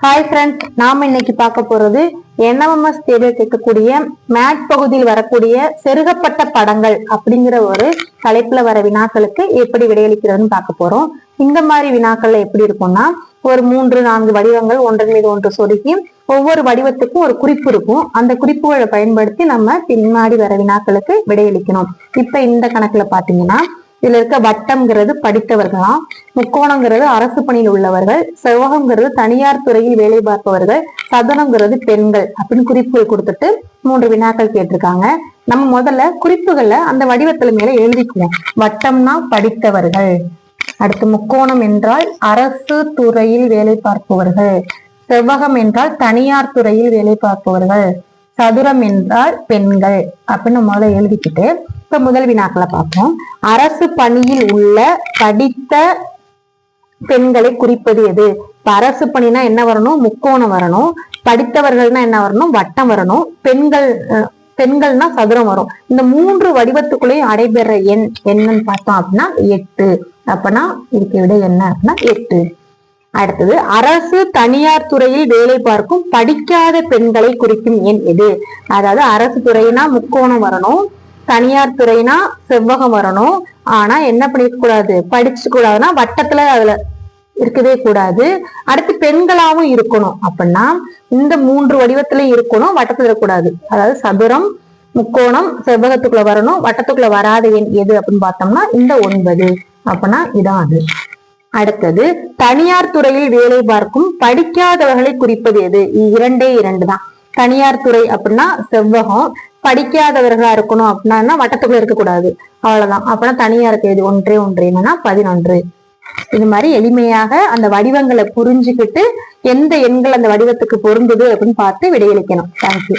Hi friends, நாம இன்னைக்கு பார்க்க போறது என்எம்எஸ் தேர்வில் கேட்கக்கூடிய மேட் பகுதியில் வரக்கூடிய செருகப்பட்ட படங்கள் அப்படிங்கிற ஒரு தலைப்புல வர வினாக்களுக்கு எப்படி விடையளிக்கிறதுன்னு பார்க்க போறோம். இந்த மாதிரி வினாக்கள்ல எப்படி இருக்கும்னா, ஒரு 3-4 வடிவங்கள் ஒன்றன் மீது ஒன்று சொருகி ஒவ்வொரு வடிவத்துக்கும் ஒரு குறிப்பு இருக்கும். அந்த குறிப்புகளை பயன்படுத்தி நம்ம பின்னாடி வர வினாக்களுக்கு விடையளிக்கணும். இப்ப இந்த கணக்குல பாத்தீங்கன்னா, இதுல இருக்க வட்டம்ங்கிறது படித்தவர்களாம், முக்கோணங்கிறது அரசு பணியில் உள்ளவர்கள், செவ்வகம்ங்கிறது தனியார் துறையில் வேலை பார்ப்பவர்கள், சதுரங்கிறது பெண்கள் அப்படின்னு குறிப்புகள் கொடுத்துட்டு 3 வினாக்கள் கேட்டிருக்காங்க. நம்ம முதல்ல குறிப்புகளை அந்த வடிவத்துல மேல எழுதிக்குவோம். வட்டம்னா படித்தவர்கள், அடுத்து முக்கோணம் என்றால் அரசு துறையில் வேலை பார்ப்பவர்கள், செவ்வகம் என்றால் தனியார் துறையில் வேலை பார்ப்பவர்கள், சதுரம் என்றால் பெண்கள் அப்படின்னு முதல்ல எழுதிக்கிட்டு இப்ப முதல் வினாக்களை பார்ப்போம். அரசு பணியில் உள்ள படித்த பெண்களை குறிப்பது எது? இப்ப அரசு பணினா என்ன வரணும்? முக்கோணம் வரணும். படித்தவர்கள்னா என்ன வரணும்? வட்டம் வரணும். பெண்கள்னா சதுரம் வரும். இந்த 3 வடிவத்துக்குள்ளேயும் அடைபெற எண் என்னன்னு பார்த்தோம் அப்படின்னா 8. அப்பனா இதுக்கு விட என்ன அப்படின்னா 8. அடுத்தது, அரசு தனியார் துறையில் வேலை பார்க்கும் படிக்காத பெண்களை குறிக்கும் எண் எது? அதாவது அரசு துறைனா முக்கோணம் வரணும், தனியார் துறைனா செவ்வகம் வரணும். ஆனா என்ன பண்ணிக்க கூடாது? படிச்சு கூடாதுன்னா வட்டத்துல அதுல இருக்கவே கூடாது. அடுத்து பெண்களாவும் இருக்கணும். அப்படின்னா இந்த 3 வடிவத்துல இருக்கணும், வட்டத்துல இருக்கக்கூடாது. அதாவது சதுரம், முக்கோணம், செவ்வகத்துக்குள்ள வரணும், வட்டத்துக்குள்ள வராத எண் எது அப்படின்னு பார்த்தோம்னா இந்த 9. அப்படின்னா இதான் அது. அடுத்தது, தனியார் துறையில் வேலை பார்க்கும் படிக்காதவர்களை குறிப்பது எது? 2 தான். தனியார் துறை அப்படின்னா செவ்வகம், படிக்காதவர்களா இருக்கணும் அப்படின்னா வட்டத்துக்குள்ள இருக்கக்கூடாது. அவ்வளவுதான். அப்படின்னா தனியாருக்கு எது? 1 என்னன்னா 11. இது மாதிரி எளிமையாக அந்த வடிவங்களை புரிஞ்சுக்கிட்டு எந்த எண்கள் அந்த வடிவத்துக்கு பொருந்துது அப்படின்னு பார்த்து விடையளிக்கணும். தேங்க்யூ.